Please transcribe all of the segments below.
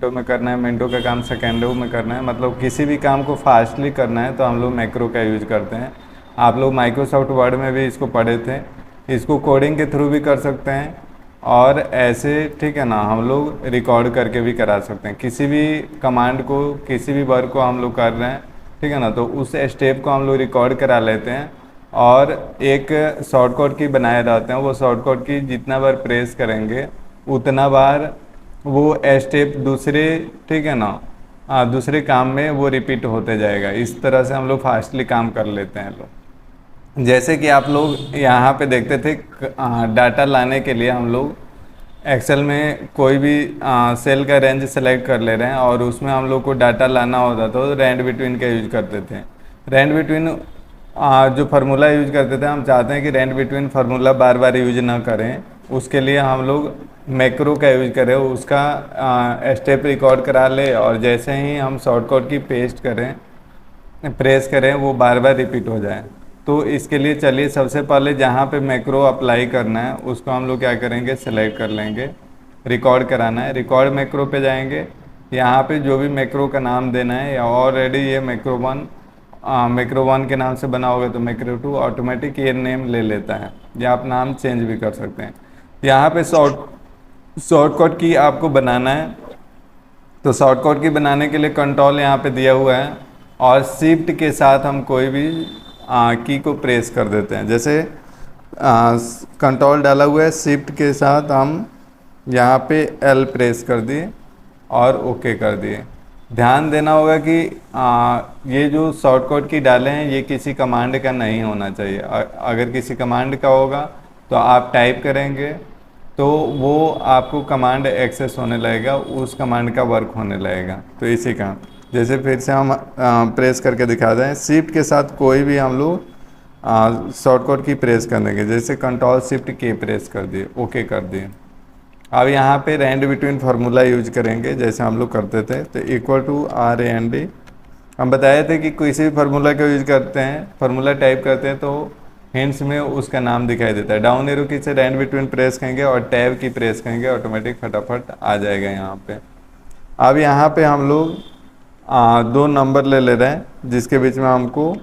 मिनटों में करना है, मिनटों का काम सेकेंडों में करना है, मतलब किसी भी काम को फास्टली करना है तो हम लोग मैक्रो का यूज करते हैं। आप लोग माइक्रोसॉफ्ट वर्ड में भी इसको पढ़े थे। इसको कोडिंग के थ्रू भी कर सकते हैं और ऐसे, ठीक है ना, हम लोग रिकॉर्ड करके भी करा सकते हैं। किसी भी कमांड को, किसी भी वर्क को हम लोग कर रहे हैं, ठीक है ना, तो उस स्टेप को हम लोग रिकॉर्ड करा लेते हैं और एक शॉर्टकट की बनाए रहते हैं। वो शॉर्टकट की जितना बार प्रेस करेंगे उतना बार वो स्टेप दूसरे, ठीक है ना, दूसरे काम में वो रिपीट होते जाएगा। इस तरह से हम लोग फास्टली काम कर लेते हैं लोग। जैसे कि आप लोग यहाँ पे देखते थे, डाटा लाने के लिए हम लोग एक्सेल में कोई भी सेल का रेंज सेलेक्ट कर ले रहे हैं और उसमें हम लोग को डाटा लाना होता तो रैंड बिटवीन का यूज करते थे। रैंड बिटवीन जो फार्मूला यूज करते थे, हम चाहते हैं कि रैंड बिटवीन फार्मूला बार बार यूज ना करें, उसके लिए हम लोग मैक्रो का यूज करें। उसका स्टेप रिकॉर्ड करा ले और जैसे ही हम शॉर्टकट की पेस्ट करें, प्रेस करें, वो बार बार रिपीट हो जाए। तो इसके लिए चलिए सबसे पहले जहाँ पे मैक्रो अप्लाई करना है उसको हम लोग क्या करेंगे, सेलेक्ट कर लेंगे। रिकॉर्ड कराना है, रिकॉर्ड मैक्रो पे जाएंगे। यहाँ पे जो भी मैक्रो का नाम देना है, या ऑलरेडी ये मैक्रो वन के नाम से बना होगा तो मैक्रो टू ऑटोमेटिक ये नेम ले लेता है, या आप नाम चेंज भी कर सकते हैं। यहाँ पे शॉर्टकट की आपको बनाना है, तो शॉर्टकट की बनाने के लिए कंट्रोल यहाँ पे दिया हुआ है और शिफ्ट के साथ हम कोई भी की को प्रेस कर देते हैं। जैसे कंट्रोल डाला हुआ है, शिफ्ट के साथ हम यहाँ पे एल प्रेस कर दिए और ओके कर दिए। ध्यान देना होगा कि ये जो शॉर्टकट की डाले हैं ये किसी कमांड का नहीं होना चाहिए। अगर किसी कमांड का होगा तो आप टाइप करेंगे तो वो आपको कमांड एक्सेस होने लगेगा, उस कमांड का वर्क होने लगेगा। तो इसी का जैसे फिर से हम प्रेस करके दिखा दें, शिफ्ट के साथ कोई भी हम लोग शॉर्टकट की प्रेस कर देंगे। जैसे कंट्रोल शिफ्ट के प्रेस कर दिए, ओके कर दिए। अब यहाँ पे रैंड बिटवीन फार्मूला यूज करेंगे जैसे हम लोग करते थे, तो इक्वल टू RAND। हम बताए थे कि किसी भी फार्मूला का यूज करते हैं, फार्मूला टाइप करते हैं तो हिंट्स में उसका नाम दिखाई देता है। डाउन एरो की से रैंड बिटवीन प्रेस करेंगे और टैब की प्रेस करेंगे, ऑटोमेटिक फटाफट आ जाएगा यहाँ पे। अब यहाँ पे हम लोग दो नंबर ले रहे हैं जिसके बीच में हमको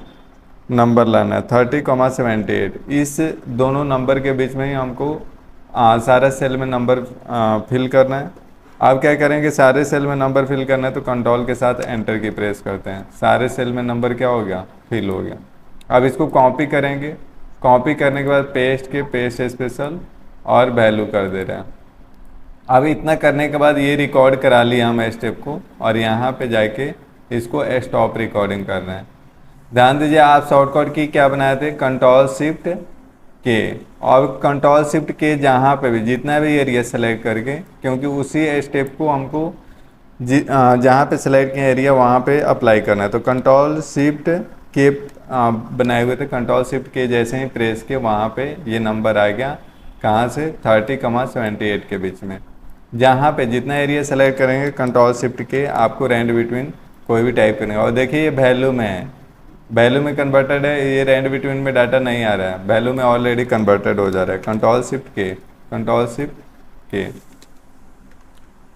नंबर लाना है 30,78। इस दोनों नंबर के बीच में ही हमको सारा सेल में नंबर फिल करना है। अब क्या करेंगे, सारे सेल में नंबर फिल करना है तो कंट्रोल के साथ एंटर की प्रेस करते हैं, सारे सेल में नंबर क्या हो गया, फिल हो गया। अब इसको कॉपी करेंगे, कॉपी करने के बाद पेस्ट स्पेशल और वैल्यू कर दे रहे हैं। अब इतना करने के बाद ये रिकॉर्ड करा लिया हम स्टेप को और यहाँ पे जाके इसको स्टॉप रिकॉर्डिंग कर रहे हैं। ध्यान दीजिए, आप शॉर्टकट की क्या बनाए थे, कंट्रोल शिफ्ट के, और कंट्रोल शिफ्ट के जहाँ पे भी जितना भी एरिया सेलेक्ट करके, क्योंकि उसी स्टेप को हमको जहाँ पे सेलेक्ट किया एरिया वहाँ पे अप्लाई करना है। तो कंट्रोल शिफ्ट के बनाए हुए थे, कंट्रोल शिफ्ट के जैसे ही प्रेस के वहाँ पे ये नंबर आ गया, कहाँ से, 30,78 के बीच में। जहाँ पे जितना एरिया सेलेक्ट करेंगे कंट्रोल शिफ्ट के, आपको रैंड बिटवीन कोई भी टाइप करेंगे। और देखिए ये वैल्यू में है, वैल्यू में कन्वर्टेड है, ये रैंड बिटवीन में डाटा नहीं आ रहा है, वैल्यू में ऑलरेडी कन्वर्टेड हो जा रहा है। कंट्रोल शिफ्ट के, कंट्रोल शिफ्ट के।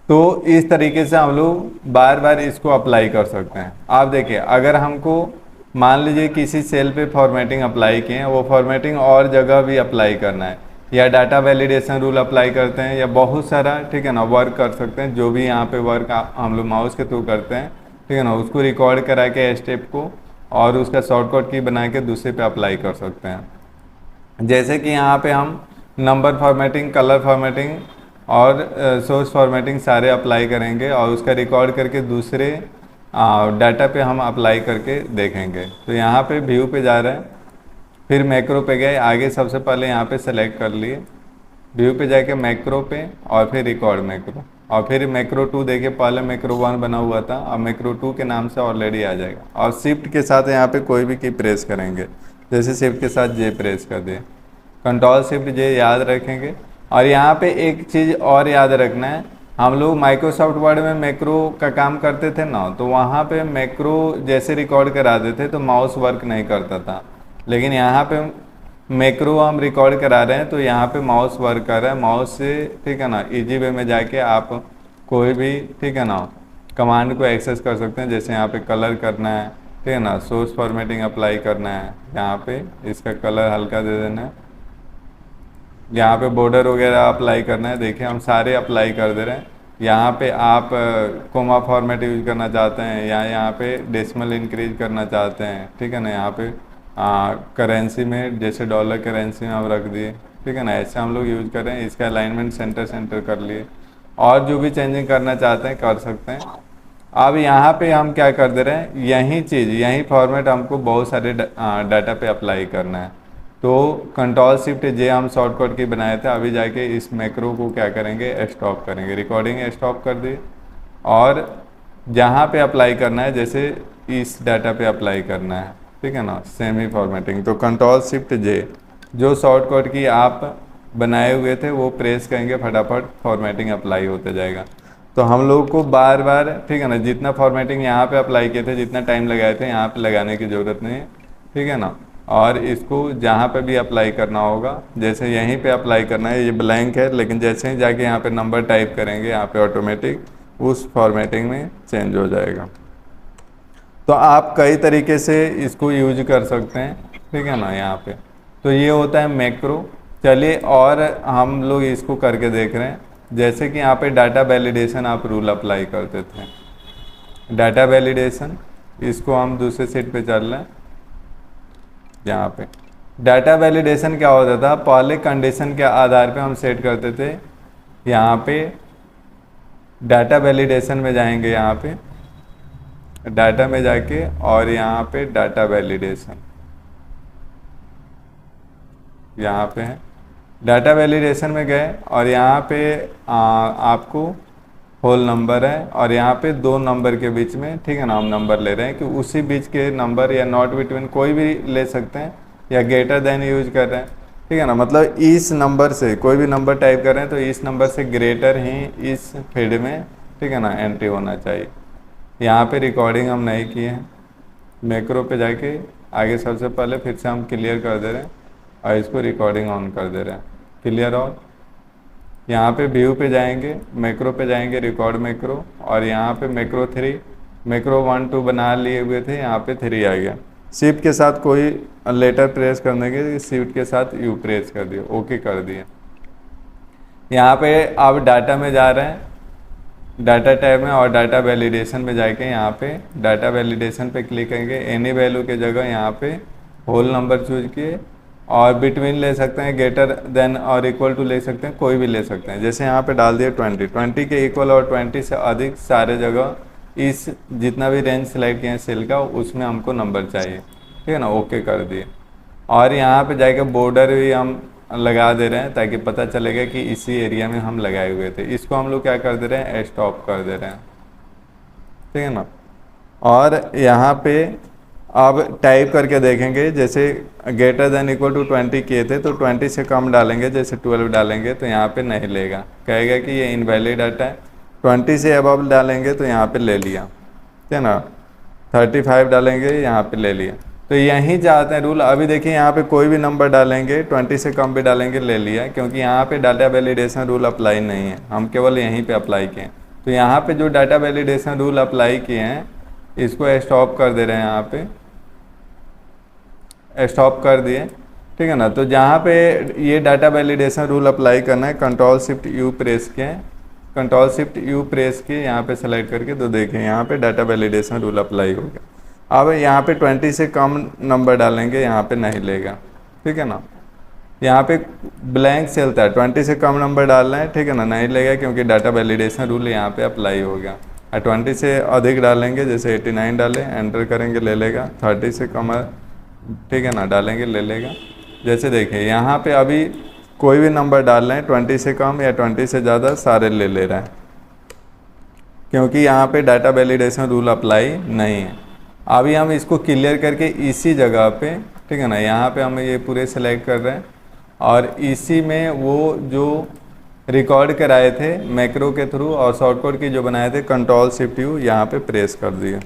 तो इस तरीके से हम लोग बार बार इसको अप्लाई कर सकते हैं। आप देखिए, अगर हमको मान लीजिए किसी सेल पे फॉर्मेटिंग अप्लाई किए हैं, वो फॉर्मेटिंग और जगह भी अप्लाई करना है, या डाटा वैलिडेशन रूल अप्लाई करते हैं, या बहुत सारा, ठीक है ना, वर्क कर सकते हैं। जो भी यहाँ पे वर्क हम लोग माउस के थ्रू करते हैं, ठीक है ना, उसको रिकॉर्ड करा के स्टेप को और उसका शॉर्टकट की बना के दूसरे पे अप्लाई कर सकते हैं। जैसे कि यहाँ पे हम नंबर फॉर्मेटिंग, कलर फॉर्मेटिंग और सोर्स फॉर्मेटिंग सारे अप्लाई करेंगे और उसका रिकॉर्ड करके दूसरे डाटा पे हम अप्लाई करके देखेंगे। तो यहाँ पे व्यू पे जा रहे हैं, फिर मैक्रो पे गए, आगे सबसे पहले यहाँ पे सेलेक्ट कर लिए, व्यू पे जाके मैक्रो पे और फिर रिकॉर्ड मैक्रो, और फिर मैक्रो 2 देखिए, पहले मैक्रो 1 बना हुआ था, अब मैक्रो 2 के नाम से ऑलरेडी आ जाएगा। और शिफ्ट के साथ यहाँ पे कोई भी की प्रेस करेंगे, जैसे शिफ्ट के साथ जे प्रेस कर दे, कंट्रोल शिफ्ट जे याद रखेंगे। और यहाँ पे एक चीज़ और याद रखना है, हम लोग माइक्रोसॉफ्ट वर्ड में मैक्रो का काम करते थे ना, तो वहाँ पे मैक्रो जैसे रिकॉर्ड करा देते तो माउस वर्क नहीं करता था, लेकिन यहाँ पे मैक्रो हम रिकॉर्ड करा रहे हैं तो यहाँ पे माउस वर्क कर रहा है। माउस से, ठीक है ना, इजी वे में जाके आप कोई भी, ठीक है ना, कमांड को एक्सेस कर सकते हैं। जैसे यहाँ पे कलर करना है, ठीक है ना, सोर्स फॉर्मेटिंग अप्लाई करना है, यहाँ पे इसका कलर हल्का दे देना है, यहाँ पे बॉर्डर वगैरह अप्लाई करना है। देखिए हम सारे अप्लाई कर दे रहे हैं। यहाँ पे आप कोमा फॉर्मेट यूज करना चाहते हैं या यहाँ पे डेसिमल इंक्रीज करना चाहते हैं, ठीक है ना, यहाँ पे करेंसी में जैसे डॉलर करेंसी में आप रख दिए, ठीक है ना, ऐसे हम लोग यूज कर रहे हैं। इसका अलाइनमेंट सेंटर कर लिए, और जो भी चेंजिंग करना चाहते हैं कर सकते हैं। अब यहाँ पे हम क्या कर दे रहे हैं, यही चीज़ यही फॉर्मेट हमको बहुत सारे डाटा पे अप्लाई करना है। तो कंट्रोल शिफ्ट जे हम शॉर्टकट की बनाए थे, अभी जाके इस मैक्रो को क्या करेंगे, स्टॉप करेंगे, रिकॉर्डिंग स्टॉप कर दी, और जहाँ पे अप्लाई करना है जैसे इस डाटा पे अप्लाई करना है, ठीक है ना, सेमी फॉर्मेटिंग। तो कंट्रोल शिफ्ट जे, जो शॉर्टकट की आप बनाए हुए थे वो प्रेस करेंगे, फटाफट फॉर्मेटिंग अप्लाई होते जाएगा। तो हम लोग को बार बार, ठीक है ना, जितना फॉर्मेटिंग यहाँ पे अप्लाई किए थे, जितना टाइम लगाए थे, यहाँ पे लगाने की ज़रूरत नहीं है, ठीक है ना। और इसको जहाँ पे भी अप्लाई करना होगा, जैसे यहीं पे अप्लाई करना है, ये ब्लैंक है, लेकिन जैसे ही जाके यहाँ पे नंबर टाइप करेंगे, यहाँ पे ऑटोमेटिक उस फॉर्मेटिंग में चेंज हो जाएगा। तो आप कई तरीके से इसको यूज कर सकते हैं, ठीक है ना, यहाँ पे। तो ये होता है मैक्रो। चलिए और हम लोग इसको करके देख रहे हैं। जैसे कि यहाँ पे डाटा वैलिडेशन आप रूल अप्लाई करते थे, डाटा वैलिडेशन, इसको हम दूसरे सेट पे चल रहे हैं। यहाँ पे डाटा वैलिडेशन क्या होता था, पहले कंडीशन के आधार पे हम सेट करते थे। यहाँ पे डाटा वैलिडेशन में जाएंगे, यहाँ पे डाटा में जाके, और यहाँ पे डाटा वैलिडेशन, यहाँ पे है डाटा वैलिडेशन में गए, और यहाँ पे आपको होल नंबर है, और यहाँ पे दो नंबर के बीच में, ठीक है ना, हम नंबर ले रहे हैं कि उसी बीच के नंबर, या नॉट बिटवीन कोई भी ले सकते हैं, या ग्रेटर देन यूज कर रहे हैं, ठीक है ना। मतलब इस नंबर से कोई भी नंबर टाइप कर रहे हैं तो इस नंबर से ग्रेटर ही इस फील्ड में, ठीक है ना, एंट्री होना चाहिए। यहाँ पे रिकॉर्डिंग हम नहीं किए हैं। मैक्रो पे जाके आगे सबसे पहले फिर से हम क्लियर कर दे रहे हैं, और इसको रिकॉर्डिंग ऑन कर दे रहे हैं, क्लियर ऑन। यहाँ पे व्यू पे जाएंगे, मैक्रो पे जाएंगे, रिकॉर्ड मैक्रो, और यहाँ पे मैक्रो 3, मैक्रो 1 2 बना लिए हुए थे, यहाँ पे 3 आ गया। शिफ्ट के साथ कोई लेटर प्रेस कर देंगे, शिफ्ट के साथ यू प्रेस कर दिए, ओके कर दिए। यहाँ पे अब डाटा में जा रहे हैं, डाटा टैब में, और डाटा वैलिडेशन में जाके यहाँ पे डाटा वैलिडेशन पे क्लिक करेंगे। एनी वैल्यू के जगह यहाँ पे होल नंबर चूज किए, और बिटवीन ले सकते हैं, ग्रेटर देन और इक्वल टू ले सकते हैं, कोई भी ले सकते हैं। जैसे यहाँ पे डाल दिए 20 के इक्वल और 20 से अधिक, सारे जगह इस जितना भी रेंज सेलेक्ट किए हैं सेल का, उसमें हमको नंबर चाहिए, ठीक है ना, ओके कर दिए। और यहाँ पे जाके बॉर्डर भी हम लगा दे रहे हैं, ताकि पता चलेगा कि इसी एरिया में हम लगाए हुए थे। इसको हम लोग क्या कर दे रहे हैं, स्टॉप कर दे रहे हैं, ठीक है ना। और यहाँ पे अब टाइप करके देखेंगे, जैसे ग्रेटर देन इक्वल टू 20 किए थे, तो 20 से कम डालेंगे, जैसे 12 डालेंगे तो यहाँ पे नहीं लेगा, कहेगा कि ये इनवैलिड डाटा है। 20 से अबव डालेंगे तो यहाँ पे ले लिया, ठीक है ना। 35 डालेंगे, यहाँ पे ले लिया। तो यहीं चाहते हैं रूल। अभी देखिए यहाँ पे कोई भी नंबर डालेंगे, 20 से कम भी डालेंगे, ले लिया, क्योंकि यहाँ पे डाटा वैलिडेशन रूल अप्लाई नहीं है, हम केवल यहीं पे अप्लाई किए हैं। तो यहाँ पे जो डाटा वैलिडेशन रूल अप्लाई किए हैं, इसको स्टॉप कर दे रहे हैं, यहाँ पे स्टॉप कर दिए, ठीक है ना। तो जहाँ पे ये डाटा वैलिडेशन रूल अप्लाई करना है, कंट्रोल शिफ्ट यू प्रेस किए, कंट्रोल शिफ्ट यू प्रेस किए, यहाँ पे सेलेक्ट करके, तो देखें यहाँ पे डाटा वैलिडेशन रूल अप्लाई हो गया। अब यहाँ पे 20 से कम नंबर डालेंगे, यहाँ पे नहीं लेगा, ठीक है ना। यहाँ पे ब्लैंक सेल था, 20 से कम नंबर डालना है, ठीक है ना, नहीं लेगा, क्योंकि डाटा वैलिडेशन रूल यहाँ पे अप्लाई हो गया। और 20 से अधिक डालेंगे, जैसे 89 डालें, एंटर करेंगे, ले लेगा। 30 से कम, ठीक है ना, डालेंगे, ले लेगा। जैसे देखिए यहाँ पे अभी कोई भी नंबर डाल रहे हैं, 20 से कम या 20 से ज़्यादा, सारे ले रहे हैं, क्योंकि यहाँ पे डाटा वैलिडेशन रूल अप्लाई नहीं है। अभी हम इसको क्लियर करके इसी जगह पे, ठीक है ना, यहाँ पे हम ये पूरे सेलेक्ट कर रहे हैं, और इसी में वो जो रिकॉर्ड कराए थे मैक्रो के थ्रू और शॉर्टकट की जो बनाए थे, कंट्रोल शिफ्ट यू यहाँ पे प्रेस कर दिए,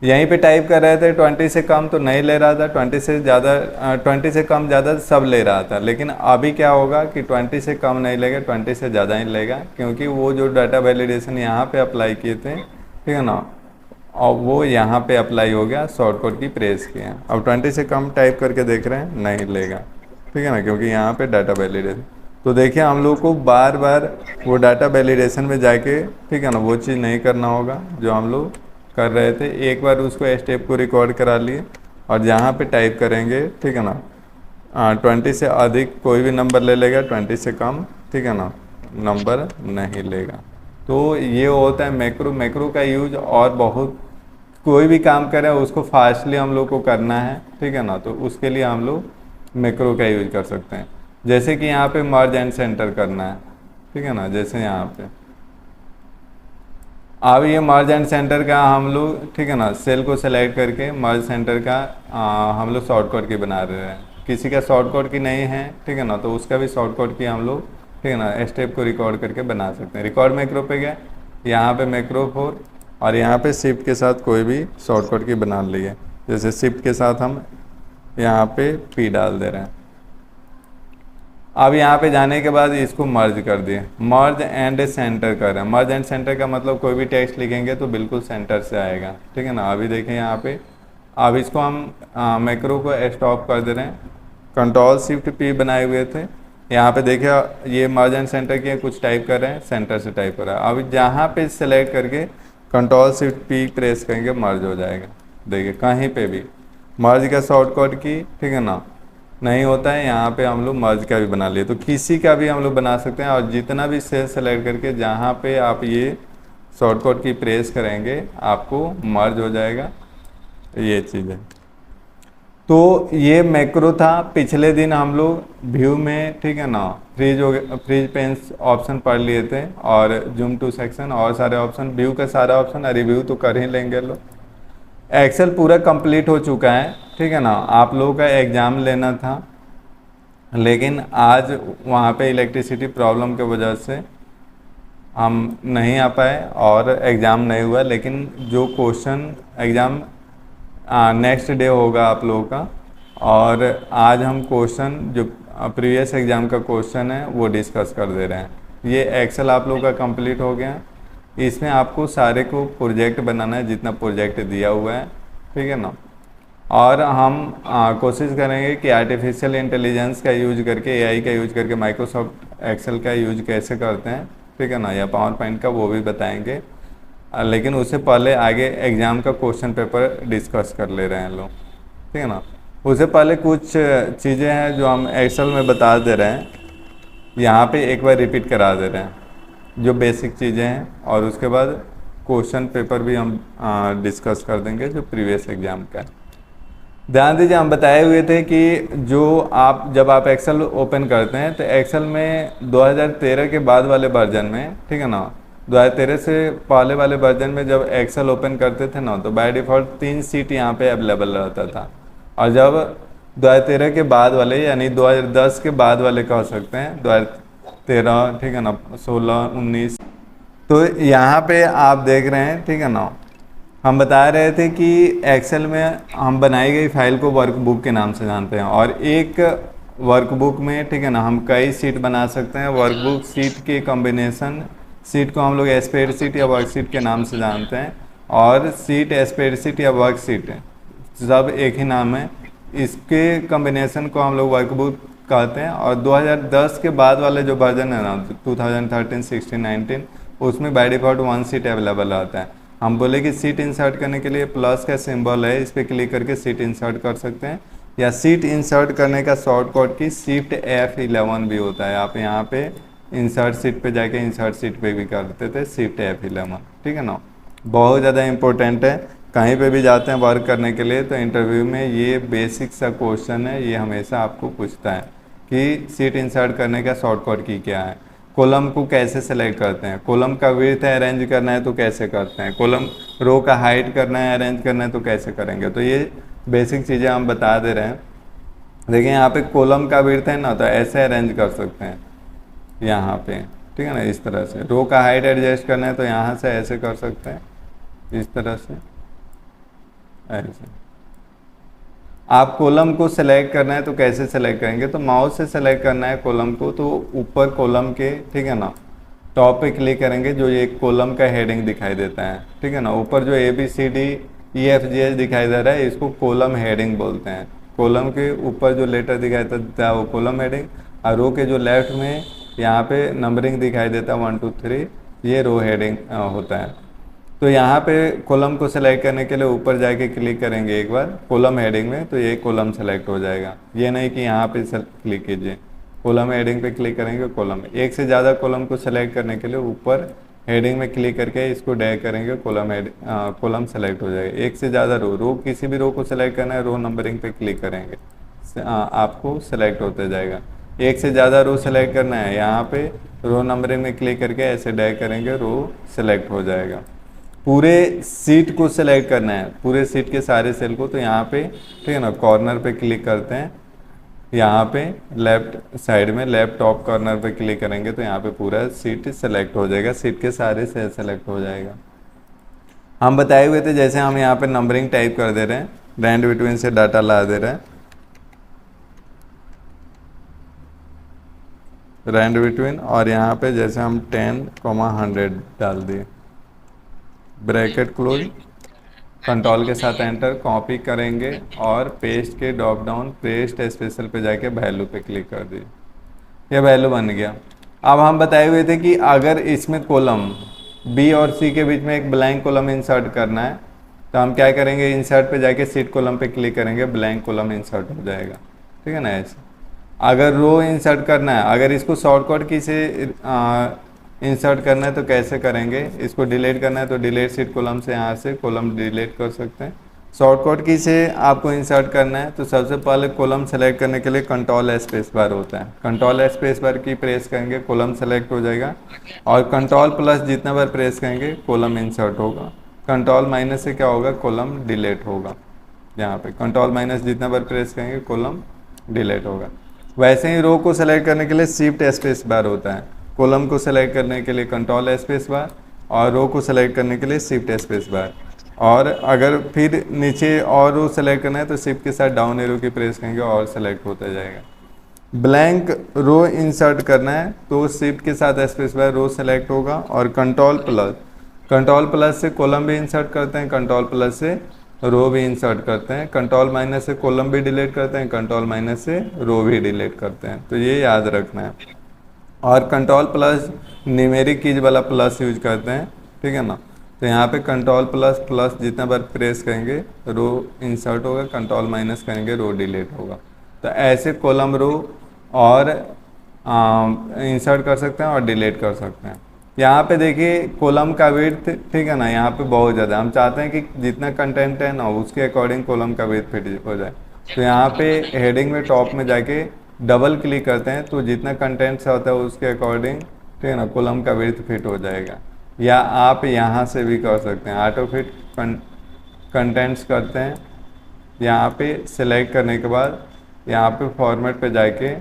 यहीं पे टाइप कर रहे थे 20 से कम तो नहीं ले रहा था, 20 से ज़्यादा 20 से कम ज़्यादा सब ले रहा था। लेकिन अभी क्या होगा कि 20 से कम नहीं लेगा, 20 से ज़्यादा ही लेगा, क्योंकि वो जो डाटा वैलिडेशन यहाँ पे अप्लाई किए थे, ठीक है ना, और वो यहाँ पे अप्लाई हो गया, शॉर्टकट की प्रेस किए। अब 20 से कम टाइप करके देख रहे हैं, नहीं लेगा, ठीक है ना, क्योंकि यहाँ पे डाटा वैलिडेशन। तो देखिए हम लोग को बार बार वो डाटा वैलिडेशन में जाके, ठीक है ना, वो चीज़ नहीं करना होगा जो हम लोग कर रहे थे। एक बार उसको स्टेप को रिकॉर्ड करा लिए और जहाँ पे टाइप करेंगे, ठीक है ना, 20 से अधिक कोई भी नंबर ले लेगा, 20 से कम, ठीक है ना, नंबर नहीं लेगा। तो ये होता है मैक्रो। मैक्रो का यूज और बहुत, कोई भी काम करें उसको फास्टली हम लोग को करना है, ठीक है ना, तो उसके लिए हम लोग मैक्रो का यूज कर सकते हैं। जैसे कि यहाँ पे मर्ज एंड सेंटर करना है, ठीक है ना, जैसे यहाँ पे अब ये मर्ज एंड सेंटर का हम लोग, ठीक है ना, सेल को सेलेक्ट करके मर्ज सेंटर का हम लोग शॉर्टकट की बना रहे हैं। किसी का शॉर्टकट की नहीं है, ठीक है ना, तो उसका भी शॉर्टकट की हम लोग, ठीक है ना, स्टेप को रिकॉर्ड करके बना सकते हैं। रिकॉर्ड मैक्रो पे गए, यहाँ पे मैक्रो 4 और यहाँ पे शिफ्ट के साथ कोई भी शॉर्टकट की बना लिए। जैसे शिफ्ट के साथ हम यहाँ पे पी डाल दे रहे हैं। अब यहाँ पे जाने के बाद इसको मर्ज कर दिए, मर्ज एंड सेंटर कर रहे हैं। मर्ज एंड सेंटर का मतलब कोई भी टेक्स्ट लिखेंगे तो बिल्कुल सेंटर से आएगा, ठीक है ना। अभी देखें यहाँ पे, अब इसको हम मैक्रो को स्टॉप कर दे रहे हैं। कंट्रोल शिफ्ट पी बनाए हुए थे, यहाँ पे देखिए ये मर्ज एंड सेंटर किए, कुछ टाइप कर रहे हैं, सेंटर से टाइप कर रहा है। अब जहाँ पे सेलेक्ट करके कंट्रोल शिफ्ट पी प्रेस करेंगे, मर्ज हो जाएगा। देखिए कहीं पे भी मर्ज का शॉर्टकट की, ठीक है ना, नहीं होता है, यहाँ पे हम लोग मर्ज का भी बना लिए। तो किसी का भी हम लोग बना सकते हैं, और जितना भी सेल सेलेक्ट करके जहाँ पे आप ये शॉर्टकट की प्रेस करेंगे आपको मर्ज हो जाएगा, ये चीज़ है। तो ये मैक्रो था। पिछले दिन हम लोग व्यू में, ठीक है ना, फ्रीज पेंस ऑप्शन पढ़ लिए थे, और जूम टू सेक्शन और सारे ऑप्शन, व्यू का सारा ऑप्शन, रिव्यू तो कर ही लेंगे लोग। एक्सेल पूरा कंप्लीट हो चुका है, ठीक है ना। आप लोगों का एग्ज़ाम लेना था, लेकिन आज वहाँ पे इलेक्ट्रिसिटी प्रॉब्लम के वजह से हम नहीं आ पाए और एग्ज़ाम नहीं हुआ। लेकिन जो क्वेश्चन एग्ज़ाम नेक्स्ट डे होगा आप लोगों का, और आज हम क्वेश्चन जो प्रीवियस एग्ज़ाम का क्वेश्चन है वो डिस्कस कर दे रहे हैं। ये एक्सेल आप लोगों का कंप्लीट हो गया। इसमें आपको सारे को प्रोजेक्ट बनाना है, जितना प्रोजेक्ट दिया हुआ है, ठीक है ना। और हम कोशिश करेंगे कि आर्टिफिशियल इंटेलिजेंस का यूज करके, एआई का यूज करके माइक्रोसॉफ्ट एक्सेल का यूज कैसे करते हैं, ठीक है ना, या पावर पॉइंट का, वो भी बताएंगे। लेकिन उससे पहले आगे एग्ज़ाम का क्वेश्चन पेपर डिस्कस कर ले रहे हैं लोग, ठीक है ना। उससे पहले कुछ चीज़ें हैं जो हम एक्सेल में बता दे रहे हैं, यहाँ पे एक बार रिपीट करा दे रहे हैं जो बेसिक चीज़ें हैं, और उसके बाद क्वेश्चन पेपर भी हम डिस्कस कर देंगे जो प्रीवियस एग्ज़ाम का है। ध्यान दीजिए, हम बताए हुए थे कि जब आप एक्सेल ओपन करते हैं तो एक्सेल में 2013 के बाद वाले वर्जन में, ठीक है ना, 2013 से पहले वाले वर्जन में जब एक्सेल ओपन करते थे ना, तो बाय डिफ़ॉल्ट 3 सीट यहाँ पे अवेलेबल रहता था। और जब 2013 के बाद वाले, यानी 2010 के बाद वाले कह सकते हैं, 2013, ठीक है ना, 16, 19, तो यहाँ पे आप देख रहे हैं, ठीक है ना, हम बता रहे थे कि एक्सेल में हम बनाई गई फाइल को वर्कबुक के नाम से जानते हैं, और एक वर्कबुक में, ठीक है ना, हम कई सीट बना सकते हैं। वर्कबुक सीट के कॉम्बिनेशन, सीट को हम लोग स्प्रेडशीट या वर्कशीट के नाम से जानते हैं, और सीट, स्प्रेडशीट या वर्कशीट सब एक ही नाम है। इसके कॉम्बिनेशन को हम लोग वर्कबुक कहते हैं। और 2010 के बाद वाले जो वर्जन है ना, 2013, 16, 19, उसमें बाय डिफ़ॉल्ट 1 सीट अवेलेबल रहता है। हम बोले कि सीट इंसर्ट करने के लिए प्लस का सिंबल है, इस पर क्लिक करके सीट इंसर्ट कर सकते हैं, या सीट इंसर्ट करने का शॉर्टकट की शिफ्ट F11 भी होता है। आप यहाँ पे इंसर्ट सीट पे जाके इंसर्ट सीट पे भी करते थे शिफ्ट F11, ठीक है ना। बहुत ज़्यादा इंपॉर्टेंट है, कहीं पे भी जाते हैं वर्क करने के लिए तो इंटरव्यू में ये बेसिक सा क्वेश्चन है, ये हमेशा आपको पूछता है कि सीट इंसर्ट करने का शॉर्टकट की क्या है। कॉलम को कैसे सेलेक्ट करते हैं, कॉलम का विड्थ अरेंज करना है तो कैसे करते हैं, कॉलम रो का हाइट करना है, अरेंज करना है तो कैसे करेंगे। तो ये बेसिक चीज़ें हम बता दे रहे हैं। देखिए यहाँ पे कॉलम का विड्थ है ना, तो ऐसे अरेंज कर सकते हैं यहाँ पे, ठीक है ना, इस तरह से। रो का हाइट एडजस्ट करना है तो यहाँ से ऐसे कर सकते हैं, इस तरह से, ऐसे आप कॉलम को सेलेक्ट करना है तो कैसे सेलेक्ट करेंगे, तो माउस से सेलेक्ट करना है कॉलम को, तो ऊपर कॉलम के, ठीक है ना, टॉप पे क्लिक करेंगे, जो ये कॉलम का हेडिंग दिखाई देता है, ठीक है ना, ऊपर जो ABCDEFGH दिखाई दे रहा है इसको कॉलम हेडिंग बोलते हैं। कॉलम के ऊपर जो लेटर दिखाई देता है वो कॉलम हेडिंग, और रो के जो लेफ्ट में यहाँ पे नंबरिंग दिखाई देता है 1 2 3, ये रो हेडिंग होता है। तो यहाँ पे कॉलम को सेलेक्ट करने के लिए ऊपर जाके क्लिक करेंगे एक बार कॉलम हेडिंग में, तो ये कॉलम सेलेक्ट हो जाएगा। ये नहीं कि यहाँ पे क्लिक कीजिए, कॉलम हेडिंग पे क्लिक करेंगे कॉलम। एक से ज़्यादा कॉलम को सेलेक्ट करने के लिए ऊपर हेडिंग में क्लिक करके इसको ड्रैग करेंगे, कॉलम सेलेक्ट हो जाएगा। एक से ज़्यादा रो किसी भी रो को सेलेक्ट करना है, रो नंबरिंग पे क्लिक करेंगे, आपको सेलेक्ट होते जाएगा। एक से ज़्यादा रो सेलेक्ट करना है, यहाँ पे रो नंबरिंग में क्लिक करके ऐसे ड्रैग करेंगे, रो सेलेक्ट हो जाएगा। पूरे सीट को सेलेक्ट करना है, पूरे सीट के सारे सेल को, तो यहाँ पे, ठीक है ना, कॉर्नर पे क्लिक करते हैं, यहाँ पे लेफ्ट साइड में लेफ्ट टॉप कॉर्नर पे क्लिक करेंगे तो यहाँ पे पूरा सीट सेलेक्ट हो जाएगा, सीट के सारे सेल सेलेक्ट हो जाएगा। हम बताए हुए थे जैसे हम यहाँ पे नंबरिंग टाइप कर दे रहे हैं, रैंड बिटवीन से डाटा ला दे रहे हैं, रैंड बिटवीन, और यहाँ पे जैसे हम 10,100 डाल दिए, ब्रैकेट क्लोज, कंट्रोल के साथ एंटर, कॉपी करेंगे और पेस्ट के ड्रॉप डाउन पेस्ट स्पेशल पे जाके वैल्यू पे क्लिक कर दिए, ये वैल्यू बन गया। अब हम बताए हुए थे कि अगर इसमें कॉलम बी और सी के बीच में एक ब्लैंक कॉलम इंसर्ट करना है तो हम क्या करेंगे, इंसर्ट पे जाके सीट कॉलम पे क्लिक करेंगे, ब्लैंक कॉलम इंसर्ट हो जाएगा, ठीक है ना। ऐसे अगर रो इंसर्ट करना है, अगर इसको शॉर्टकट की से इंसर्ट करना है तो कैसे करेंगे, इसको डिलीट करना है तो डिलीट सीट कॉलम से यहाँ से कॉलम डिलीट कर सकते हैं। शॉर्टकट की से आपको इंसर्ट करना है तो सबसे पहले कॉलम सेलेक्ट करने के लिए कंट्रोल स्पेस बार होता है, कंट्रोल स्पेस बार की प्रेस करेंगे कॉलम सेलेक्ट हो जाएगा, और कंट्रोल प्लस जितना बार प्रेस करेंगे कॉलम इंसर्ट होगा, कंट्रोल माइनस से क्या होगा, कॉलम डिलीट होगा। यहाँ पे कंट्रोल माइनस जितना बार प्रेस करेंगे कॉलम डिलीट होगा। वैसे ही रो को सेलेक्ट करने के लिए शिफ्ट स्पेस बार होता है, कॉलम को सेलेक्ट करने के लिए कंट्रोल स्पेस बार, और रो को सेलेक्ट करने के लिए शिफ्ट स्पेस बार। और अगर फिर नीचे और रो सेलेक्ट करना है तो शिफ्ट के साथ डाउन एरो की प्रेस करेंगे और सेलेक्ट होता जाएगा। ब्लैंक रो इंसर्ट करना है तो शिफ्ट के साथ स्पेस बार रो सेलेक्ट होगा, और कंट्रोल प्लस से कॉलम भी इंसर्ट करते हैं, कंट्रोल प्लस से रो भी इंसर्ट करते हैं, कंट्रोल माइनस से कॉलम भी डिलीट करते हैं, कंट्रोल माइनस से रो भी डिलीट करते हैं, तो ये याद रखना है। और कंट्रोल प्लस न्यूमेरिक कीज वाला प्लस यूज करते हैं, ठीक है ना। तो यहाँ पे कंट्रोल प्लस जितना बार प्रेस करेंगे रो इंसर्ट होगा, कंट्रोल माइनस करेंगे रो डिलीट होगा। तो ऐसे कॉलम रो और इंसर्ट कर सकते हैं और डिलीट कर सकते हैं। यहाँ पे देखिए कॉलम का विड्थ, ठीक है ना, यहाँ पे बहुत ज़्यादा, हम चाहते हैं कि जितना कंटेंट है ना उसके अकॉर्डिंग कॉलम का विड्थ फिट हो जाए। तो यहाँ पे हेडिंग में टॉप में जाके डबल क्लिक करते हैं तो जितना कंटेंट्स होता है उसके अकॉर्डिंग, ठीक है ना, कॉलम का विड्थ फिट हो जाएगा। या आप यहाँ से भी कर सकते हैं, ऑटो फिट कंटेंट्स करते हैं, यहाँ पे सिलेक्ट करने के बाद यहाँ पे फॉर्मेट पे जाके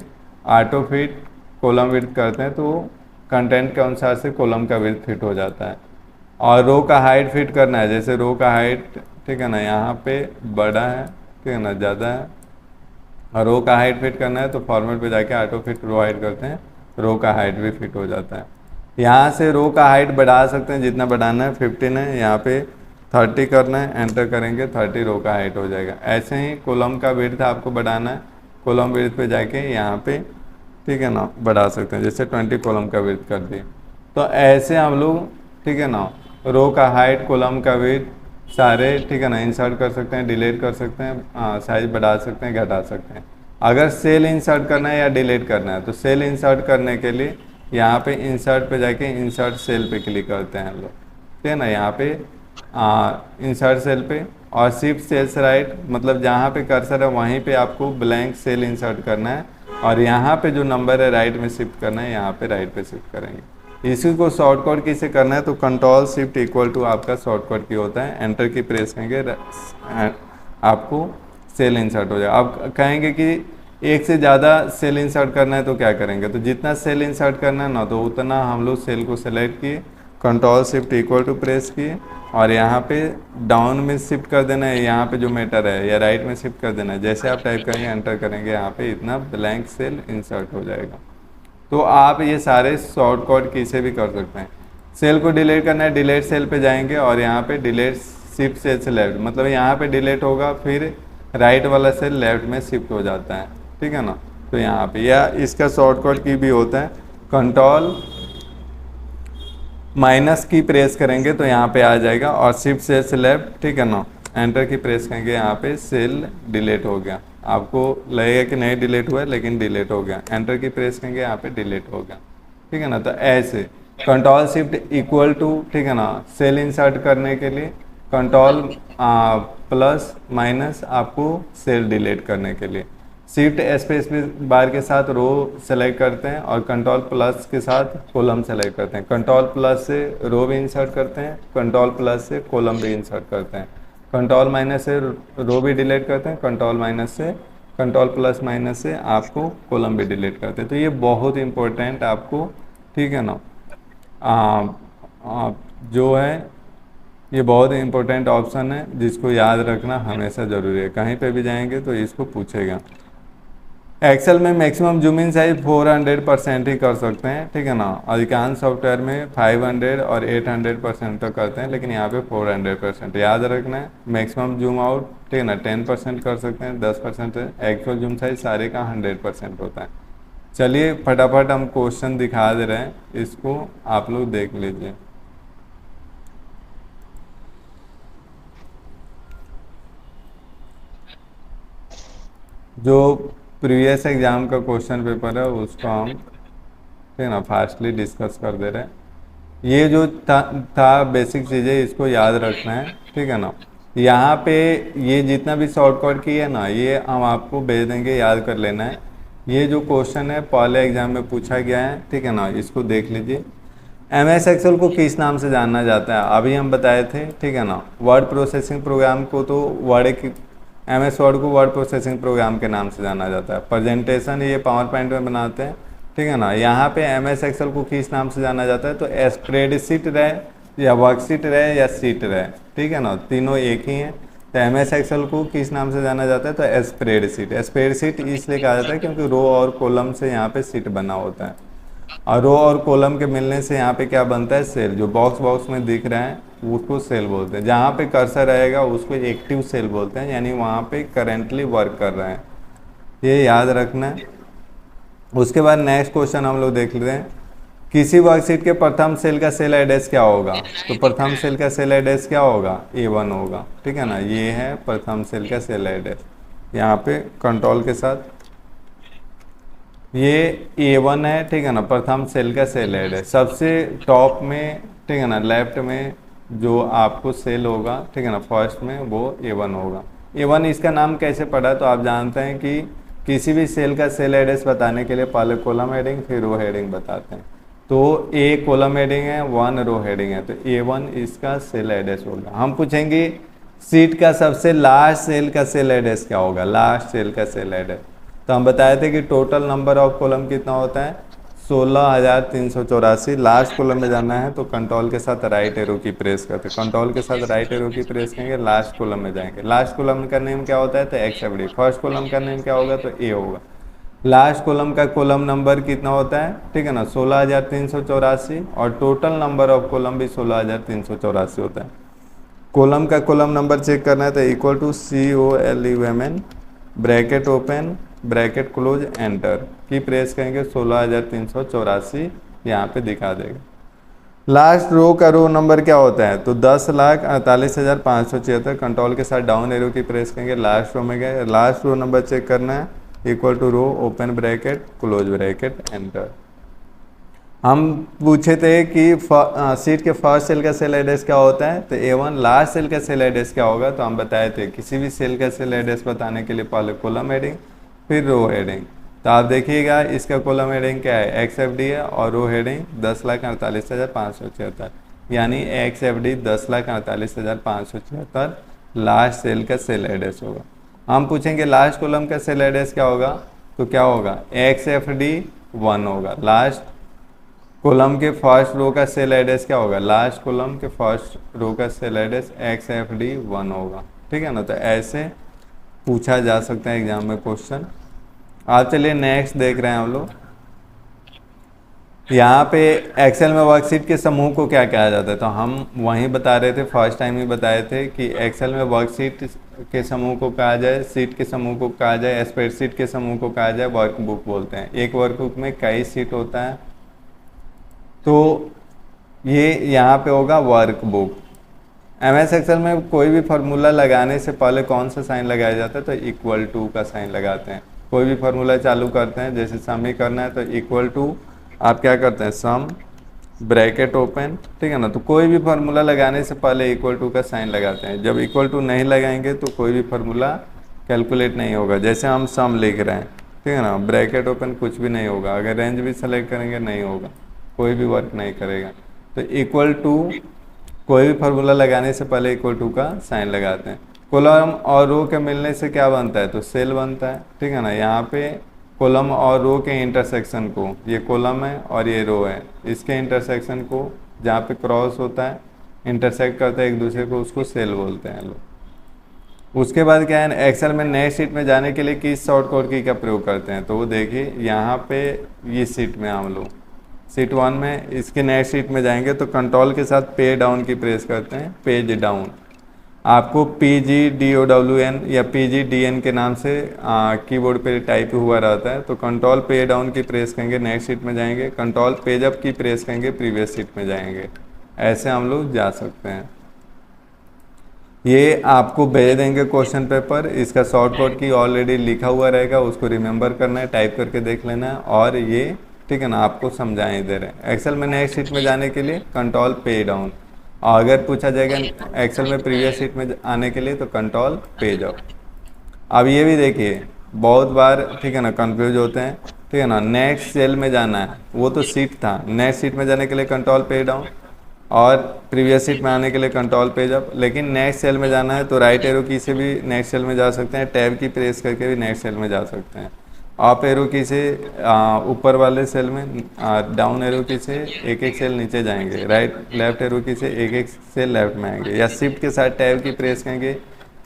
ऑटो फिट कॉलम विड्थ करते हैं तो कंटेंट के अनुसार से कॉलम का विड्थ फिट हो जाता है। और रो का हाइट फिट करना है, जैसे रो का हाइट, ठीक है ना, यहाँ पे बड़ा है, ठीक है ना, ज़्यादा है, और रो का हाइट फिट करना है तो फॉर्मेट पे जाके ऑटो फिट रो हाइट करते हैं, रो का हाइट भी फिट हो जाता है। यहाँ से रो का हाइट बढ़ा सकते हैं, जितना बढ़ाना है 15 है, यहाँ पे 30 करना है, एंटर करेंगे 30 रो का हाइट हो जाएगा। ऐसे ही कॉलम का विड्थ आपको बढ़ाना है, कॉलम विड्थ पे जाके यहाँ पे, ठीक है ना, बढ़ा सकते हैं, जैसे 20 कॉलम का विड्थ कर दिए। तो ऐसे हम लोग, ठीक है ना, रो का हाइट कॉलम का विड्थ सारे, ठीक है ना, इंसर्ट कर सकते हैं, डिलीट कर सकते हैं, साइज बढ़ा सकते हैं, घटा सकते हैं। अगर सेल इंसर्ट करना है या डिलीट करना है तो सेल इंसर्ट करने के लिए यहाँ पे इंसर्ट पे जाके इंसर्ट सेल पे क्लिक करते हैं हम लोग, ठीक है ना, यहाँ पे इंसर्ट सेल पे, और शिफ्ट सेल्स राइट, मतलब जहाँ पे कर्सर है वहीं पे आपको ब्लैंक सेल इंसर्ट करना है, और यहाँ पे जो नंबर है राइट में शिफ्ट करना है, यहाँ पे राइट पे शिफ्ट करेंगे। इसी को शॉर्टकट की से करना है तो कंट्रोल शिफ्ट इक्वल टू आपका शॉर्टकट की होता है, एंटर की प्रेस करेंगे आपको सेल इंसर्ट हो जाएगा। आप कहेंगे कि एक से ज़्यादा सेल इंसर्ट करना है तो क्या करेंगे, तो जितना सेल इंसर्ट करना है ना तो उतना हम लोग सेल को सेलेक्ट किए control shift equal to press किए और यहाँ पे डाउन में शिफ्ट कर देना है, यहाँ पे जो मैटर है, या राइट में शिफ्ट कर देना है। जैसे आप टाइप करेंगे एंटर करेंगे यहाँ पे इतना ब्लैंक सेल इंसर्ट हो जाएगा। तो आप ये सारे शॉर्टकट की से भी कर सकते हैं। सेल को डिलीट करना है, डिलीट सेल पे जाएंगे और यहाँ पे डिलीट शिफ्ट सेल से लेफ्ट, मतलब यहाँ पे डिलीट होगा फिर राइट वाला सेल लेफ्ट में शिफ्ट हो जाता है, ठीक है ना। तो यहाँ पे या इसका शॉर्टकट की भी होता है, कंट्रोल माइनस की प्रेस करेंगे तो यहाँ पे आ जाएगा और शिफ्ट सेल से लेफ्ट, ठीक है ना। एंटर की प्रेस करेंगे, यहाँ पे सेल डिलीट हो गया। आपको लगेगा कि नहीं डिलीट हुआ है, लेकिन डिलीट हो गया। एंटर की प्रेस करेंगे, यहाँ पे डिलीट हो गया, ठीक है ना। तो ऐसे कंट्रोल शिफ्ट इक्वल टू, ठीक है ना, सेल इंसर्ट करने के लिए, कंट्रोल प्लस माइनस आपको सेल डिलीट करने के लिए। शिफ्ट स्पेस बार के साथ रो सेलेक्ट करते हैं और कंट्रोल प्लस के साथ कॉलम सेलेक्ट करते हैं। कंट्रोल प्लस से रो भी इंसर्ट करते हैं, कंट्रोल प्लस से कॉलम भी इंसर्ट करते हैं। कंट्रोल माइनस से रो भी डिलीट करते हैं, कंट्रोल माइनस से, कंट्रोल प्लस माइनस से आपको कॉलम भी डिलीट करते हैं। तो ये बहुत इंपॉर्टेंट आपको, ठीक है ना, जो है ये बहुत इंपॉर्टेंट ऑप्शन है जिसको याद रखना हमेशा ज़रूरी है। कहीं पे भी जाएंगे तो इसको पूछेगा। एक्सेल में मैक्सिमम जूम इन साइज 400% ही कर सकते हैं, ठीक है ना। अधिकांश सॉफ्टवेयर में 500 और 800% तक करते हैं, लेकिन यहाँ पे 400% याद रखना है। मैक्सिमम जूम आउट, ठीक है ना, 10% कर सकते हैं, 10%। एक्चुअल जूम साइज सारे का 100% होता है। चलिए फटाफट हम क्वेश्चन दिखा दे रहे हैं, इसको आप लोग देख लीजिए। जो प्रीवियस एग्जाम का क्वेश्चन पेपर है उसको हम, ठीक है ना, फास्टली डिस्कस कर दे रहे हैं। ये जो था बेसिक चीज़ें, इसको याद रखना है, ठीक है ना। यहाँ पे ये जितना भी शॉर्टकट की है ना, ये हम आपको भेज देंगे, याद कर लेना है। ये जो क्वेश्चन है पहले एग्जाम में पूछा गया है, ठीक है ना, इसको देख लीजिए। MS एक्सेल को किस नाम से जाना जाता है, अभी हम बताए थे, ठीक है ना। वर्ड प्रोसेसिंग प्रोग्राम को तो MS वर्ड को वर्ड प्रोसेसिंग प्रोग्राम के नाम से जाना जाता है। प्रेजेंटेशन ये पावर पॉइंट में बनाते हैं, ठीक है ना। यहाँ पे MS एक्सेल को किस नाम से जाना जाता है, तो स्प्रेडशीट रहे या वर्कशीट रहे या सीट रहे, ठीक है ना, तीनों एक ही हैं। तो MS एक्सेल को किस नाम से जाना जाता है, तो स्प्रेडशीट। स्प्रेडशीट इसलिए कहा जाता है क्योंकि रो और कॉलम से यहाँ पे सीट बना होता है, और रो और कॉलम के मिलने से यहाँ पे क्या बनता है, सेल। जो बॉक्स बॉक्स में दिख रहा है उसको सेल बोलते हैं। जहाँ पे कर्सर रहेगा उसको एक्टिव सेल बोलते हैं, यानी वहाँ पे करेंटली वर्क कर रहे हैं, ये याद रखना है। उसके बाद नेक्स्ट क्वेश्चन हम लोग देख लेते हैं। किसी वर्कशीट के प्रथम सेल का सेल एड्रेस क्या होगा, तो प्रथम सेल का सेल एड्रेस क्या होगा, A1 होगा, ठीक है ना। ये है प्रथम सेल का सेल एड्रेस, यहाँ पे कंट्रोल के साथ ये A1 है, ठीक है ना, प्रथम सेल का सेल एड्रेस सबसे टॉप में, ठीक है ना, लेफ्ट में जो आपको सेल होगा, ठीक है ना, फर्स्ट में वो A1 होगा। A1 इसका नाम कैसे पड़ा, तो आप जानते हैं कि किसी भी सेल का सेल एड्रेस बताने के लिए पहले कॉलम हेडिंग फिर रो हेडिंग बताते हैं। तो A कॉलम हेडिंग है, 1 रो हेडिंग है, तो A1 इसका सेल एड्रेस होगा। हम पूछेंगे सीट का सबसे लास्ट सेल का सेल एड्रेस क्या होगा, लास्ट सेल का सेल एड्रेस। तो हम बताए थे कि टोटल नंबर ऑफ कॉलम कितना होता है, 16,384। लास्ट कॉलम में जाना है तो कंट्रोल के साथ राइट एरो की प्रेस करते हैं, कंट्रोल के साथ राइट एरो की प्रेस करेंगे, लास्ट कॉलम में जाएंगे। लास्ट कॉलम का नेम क्या होता है, तो XFD। फर्स्ट कॉलम का नेम क्या होगा, तो A होगा। लास्ट कॉलम का कॉलम नंबर कितना होता है, ठीक है ना, 16,384, और टोटल नंबर ऑफ कॉलम भी 16,384 होता है। कॉलम का कॉलम नंबर चेक करना है तो equal to COLUMN bracket open bracket close enter की प्रेस करेंगे, 16,384 यहाँ पे दिखा देगा। लास्ट रो का रो नंबर क्या होता है, तो 10,48,576। कंट्रोल के साथ डाउन एरो की प्रेस करेंगे, लास्ट रो में गए, लास्ट रो नंबर चेक करना है, equal to row open bracket close bracket enter. हम पूछे थे कि सीट के फर्स्ट सेल का सेल एड्रेस क्या होता है, तो A1। लास्ट सेल का सेल एड्रेस क्या होगा, तो हम बताए थे किसी भी सेल का सेल एड्रेस बताने के लिए पहले कॉलम हेडिंग फिर रो हेडिंग। तो आप देखिएगा इसका कॉलम हेडिंग क्या है, XFD है, और रो हेडिंग 10,48,576, यानी XFD 10,48,576 लास्ट सेल का सेल एड्रेस होगा। हम पूछेंगे लास्ट कॉलम का सेल एड्रेस क्या होगा, तो क्या होगा, XFD 1 होगा। लास्ट कॉलम के फर्स्ट रो का सेल एड्रेस क्या होगा, लास्ट कॉलम के फर्स्ट रो का सेल एड्रेस XFD1 होगा। ठीक है ना, तो ऐसे पूछा जा सकता है एग्जाम में क्वेश्चन। आप चलिए नेक्स्ट देख रहे हैं हम लोग। यहाँ पे एक्सेल में वर्कशीट के समूह को क्या कहा जाता है, तो हम वहीं बता रहे थे, फर्स्ट टाइम ही बताए थे कि एक्सेल में वर्कशीट के समूह को कहा जाए, सीट के समूह को कहा जाए, स्प्रेडशीट के समूह को कहा जाए वर्कबुक बोलते हैं। एक वर्कबुक में कई सीट होता है, तो ये यहाँ पे होगा वर्कबुक। MS एक्सेल में कोई भी फार्मूला लगाने से पहले कौन सा साइन लगाया जाता है, तो इक्वल टू का साइन लगाते हैं। कोई भी फार्मूला चालू करते हैं, जैसे सम ही करना है तो इक्वल टू आप क्या करते हैं, सम ब्रैकेट ओपन। ठीक है ना, तो कोई भी फार्मूला लगाने से पहले इक्वल टू का साइन लगाते हैं। जब इक्वल टू नहीं लगाएंगे तो कोई भी फार्मूला कैलकुलेट नहीं होगा। जैसे हम सम लिख रहे हैं, ठीक है ना, ब्रैकेट ओपन कुछ भी नहीं होगा। अगर रेंज भी सेलेक्ट करेंगे नहीं होगा, कोई भी वर्क नहीं करेगा। तो इक्वल टू कोई भी फार्मूला लगाने से पहले इक्वल टू का साइन लगाते हैं। कॉलम और रो के मिलने से क्या बनता है, तो सेल बनता है। ठीक है ना, यहाँ पे कॉलम और रो के इंटरसेक्शन को, ये कॉलम है और ये रो है, इसके इंटरसेक्शन को जहाँ पे क्रॉस होता है, इंटरसेक्ट करता है एक दूसरे को, उसको सेल बोलते हैं लोग। उसके बाद क्या है, एक्सेल में नेक्स्ट शीट में जाने के लिए किस शॉर्टकट की का प्रयोग करते हैं, तो वो देखिए यहाँ पे ये शीट में हम लोग शीट 1 में इसके नेक्स्ट शीट में जाएंगे तो कंट्रोल के साथ पे डाउन की प्रेस करते हैं, पेज डाउन। आपको PGDOWN या PGDN के नाम से कीबोर्ड पे टाइप हुआ रहता है। तो कंट्रोल पे डाउन की प्रेस करेंगे, नेक्स्ट शीट में जाएंगे, कंट्रोल पेज अप की प्रेस करेंगे, प्रीवियस शीट में जाएंगे। ऐसे हम लोग जा सकते हैं। ये आपको भेज देंगे क्वेश्चन पेपर, इसका शॉर्टकट की ऑलरेडी लिखा हुआ रहेगा, उसको रिमेंबर करना है, टाइप करके देख लेना है। और ये ठीक है ना, आपको समझाएं दे रहे हैं। एक्सेल में नेक्स्ट शीट में जाने के लिए कंट्रोल पे डाउन, और अगर पूछा जाएगा एक्सेल में प्रीवियस शीट में आने के लिए तो कंट्रोल पेज अप। अब ये भी देखिए बहुत बार ठीक है ना कंफ्यूज होते हैं। ठीक है ना, नेक्स्ट सेल में जाना है, वो तो सीट था, नेक्स्ट सीट में जाने के लिए कंट्रोल पे डाउन, और प्रीवियस सीट में आने के लिए कंट्रोल पेज अप। लेकिन नेक्स्ट सेल में जाना है तो राइट एरो की से भी नेक्स्ट सेल में जा सकते हैं, टैब की प्रेस करके भी नेक्स्ट सेल में जा सकते हैं। अप एरो की से ऊपर वाले सेल में, डाउन एरो की से एक एक सेल नीचे जाएंगे, राइट लेफ्ट एरो की से एक एक सेल लेफ्ट में आएंगे, या शिफ्ट के साथ टैब की प्रेस करेंगे,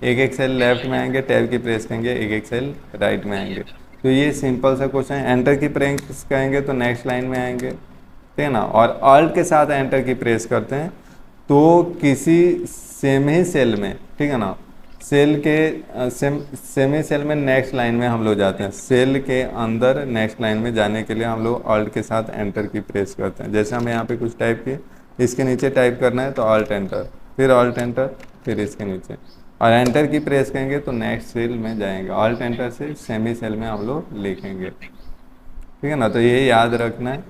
एक एक सेल लेफ्ट में आएंगे, टैब की प्रेस करेंगे, एक एक सेल राइट में आएंगे। तो ये सिंपल सा क्वेश्चन है। एंटर की प्रेस करेंगे तो नेक्स्ट लाइन में आएंगे, ठीक है ना। और ऑल्ट के साथ एंटर की प्रेस करते हैं तो किसी सेम ही सेल में, ठीक है ना, सेल के सेम ही सेल में नेक्स्ट लाइन में हम लोग जाते हैं। सेल के अंदर नेक्स्ट लाइन में जाने के लिए हम लोग ऑल्ट के साथ एंटर की प्रेस करते हैं। जैसे हम यहाँ पे कुछ टाइप किए, इसके नीचे टाइप करना है तो ऑल्ट एंटर, फिर ऑल्ट एंटर, फिर इसके नीचे, और एंटर की प्रेस करेंगे तो नेक्स्ट सेल में जाएंगे। ऑल्ट एंटर से सेमी सेल में हम लोग लिखेंगे, ठीक है ना। तो ये याद रखना है।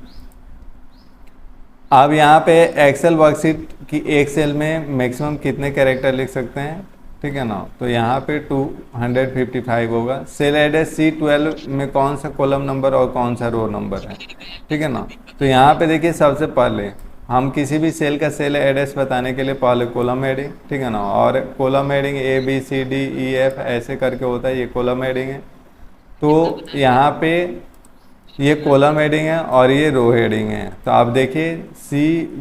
अब यहाँ पे एक्सेल वर्कशीट की एक सेल में मैक्सिमम कितने कैरेक्टर लिख सकते हैं, ठीक है ना। तो यहाँ पे 255 होगा। सेल एड्रेस C12 में कौन सा कॉलम नंबर और कौन सा रो नंबर है, ठीक है ना। तो यहाँ पे देखिए सबसे पहले हम किसी भी सेल का सेल एड्रेस बताने के लिए पहले कॉलम हेडिंग, ठीक है ना, और कॉलम हेडिंग ABCDEF ऐसे करके होता है, ये कॉलम हेडिंग है। तो यहाँ पे ये कॉलम हेडिंग है और ये रो हेडिंग है। तो आप देखिए C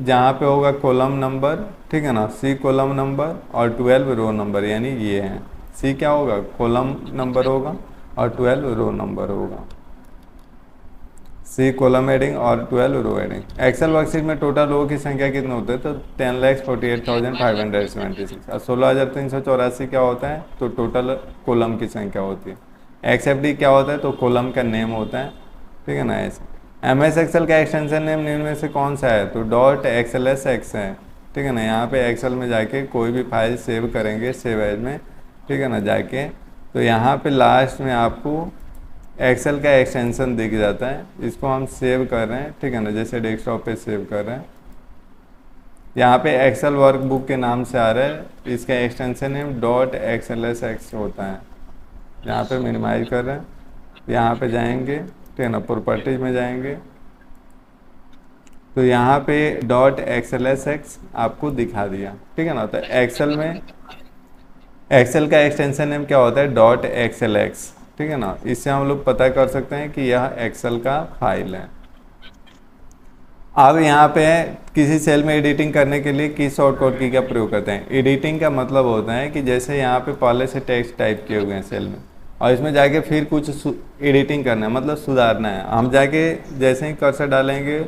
जहाँ पे होगा कॉलम नंबर, ठीक है ना, C कॉलम नंबर और 12 रो नंबर, यानी ये है। C क्या होगा, कॉलम नंबर होगा और 12 रो नंबर होगा। C कॉलम हेडिंग और 12 रो हेडिंग। एक्सेल वर्कशीट में टोटल रो की संख्या कितने होते हैं, तो 10,48,576। और 16,384 क्या होता है, तो टोटल कॉलम की संख्या होती है। XFD क्या होता है, तो कॉलम का नेम होता है, ठीक है ना। ऐसे MS एक्सेल का एक्सटेंशन नेम निम्न में से कौन सा है, तो .xlsx है, ठीक है ना। यहाँ पे एक्सेल में जाके कोई भी फाइल सेव करेंगे, सेव एज में, ठीक है ना, जाके तो यहाँ पे लास्ट में आपको एक्सेल का एक्सटेंशन दिख जाता है। इसको हम सेव कर रहे हैं, ठीक है ना, जैसे डेस्कटॉप पे सेव कर रहे हैं। यहाँ पे एक्सेल वर्कबुक के नाम से आ रहा है, इसका एक्सटेंशन नेम .xlsx होता है। यहाँ पे मिनिमाइज कर रहे हैं, यहाँ पे जाएंगे, ठीक है ना, प्रॉपर्टीज में जाएंगे तो यहाँ पे .xlsx आपको दिखा दिया, ठीक है ना। तो एक्सेल में एक्सेल का एक्सटेंशन नेम क्या होता है, .xlx, ठीक है ना। इससे हम लोग पता कर सकते हैं कि यह एक्सेल का फाइल है। अब यहाँ पे किसी सेल में एडिटिंग करने के लिए की शॉर्टकट की का प्रयोग करते हैं। एडिटिंग का मतलब होता है कि जैसे यहाँ पे पहले से टेक्स्ट टाइप किए हुए हैं सेल में, और इसमें जाके फिर कुछ एडिटिंग करना है, मतलब सुधारना है। हम जाके जैसे ही कर्सर डालेंगे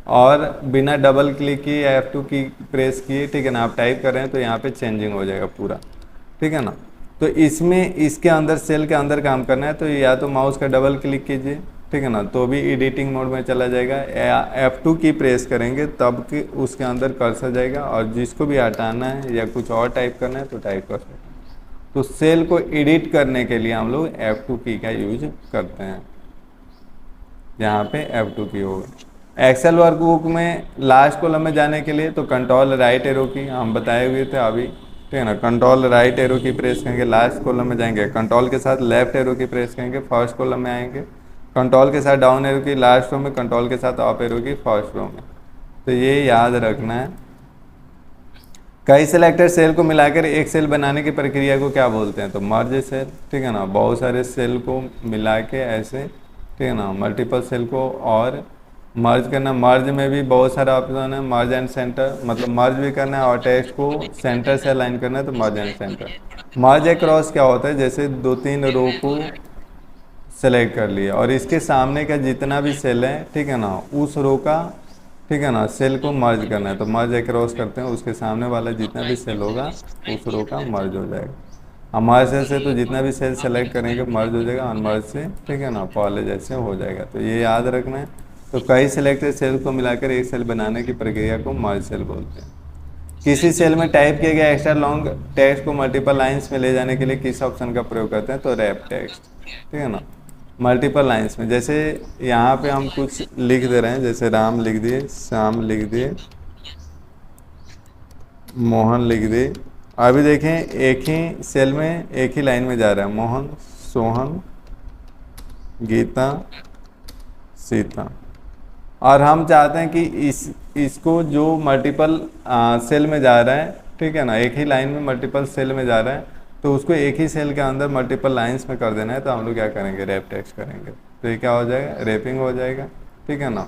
और बिना डबल क्लिक की F2 की प्रेस किए, ठीक है ना, आप टाइप कर रहे हैं तो यहाँ पे चेंजिंग हो जाएगा पूरा, ठीक है ना। तो इसमें इसके अंदर सेल के अंदर काम करना है तो या तो माउस का डबल क्लिक कीजिए, ठीक है ना, तो भी एडिटिंग मोड में चला जाएगा। F2 की प्रेस करेंगे तब कि उसके अंदर कर्सर जाएगा, और जिसको भी हटाना है या कुछ और टाइप करना है तो टाइप कर सकते हैं। तो सेल को एडिट करने के लिए हम लोग F2 की का यूज करते हैं। यहाँ पे F2 की होगा। एक्सेल वर्कबुक में लास्ट कॉलम में जाने के लिए तो कंट्रोल राइट एरो की हम बताए हुए थे अभी, ठीक है ना, कंट्रोल राइट एरो की प्रेस करेंगे, लास्ट कॉलम में जाएंगे, कंट्रोल के साथ लेफ्ट एरो की प्रेस करेंगे, फर्स्ट कॉलम में आएंगे, कंट्रोल के साथ डाउन एरो की लास्ट रो में, कंट्रोल के साथ अप एरो की फर्स्ट रो में। तो ये याद रखना है। कई सिलेक्टेड सेल को मिलाकर एक सेल बनाने की प्रक्रिया को क्या बोलते हैं, तो मर्ज सेल, ठीक है ना। बहुत सारे सेल को मिला के ऐसे, ठीक है ना, मल्टीपल सेल को और मर्ज करना। मर्ज में भी बहुत सारा ऑप्शन है, मर्ज एंड सेंटर, मतलब मर्ज भी करना है और टेक्स्ट को सेंटर से अलाइन करना है तो मर्ज एंड सेंटर। मर्ज अक्रॉस क्या होता है, जैसे 2-3 रो को सेलेक्ट कर लिया और इसके सामने का जितना भी सेल है, ठीक है ना, उस रो का, ठीक है ना, सेल को मर्ज करना है तो मर्ज अक्रॉस करते हैं, उसके सामने वाला जितना भी सेल होगा उस रो का मर्ज हो जाएगा। हमारे सेल से तो जितना भी सेल सेलेक्ट करेंगे मर्ज हो जाएगा, अनमर्ज से, ठीक है ना, पहले जैसे हो जाएगा। तो ये याद रखना है। तो कई सिलेक्टेड सेल को मिलाकर एक सेल बनाने की प्रक्रिया को मर्ज सेल बोलते हैं। किसी सेल में टाइप किए गए एक्स्ट्रा लॉन्ग टेक्स्ट को मल्टीपल लाइंस में ले जाने के लिए किस ऑप्शन का प्रयोग करते हैं, तो रैप टेक्स्ट, ठीक है ना, मल्टीपल लाइंस में। जैसे यहाँ पे हम कुछ लिख दे रहे हैं, जैसे राम लिख दिए, श्याम लिख दिए, मोहन लिख दिए। अभी देखें एक ही सेल में एक ही लाइन में जा रहा है, मोहन, सोहन, गीता, सीता। और हम चाहते हैं कि इसको जो मल्टीपल सेल में जा रहा है, ठीक है ना, एक ही लाइन में मल्टीपल सेल में जा रहा है तो उसको एक ही सेल के अंदर मल्टीपल लाइंस में कर देना है। तो हम लोग क्या करेंगे, रैप टेक्स्ट करेंगे। तो ये क्या हो जाएगा, रैपिंग हो जाएगा, ठीक है ना।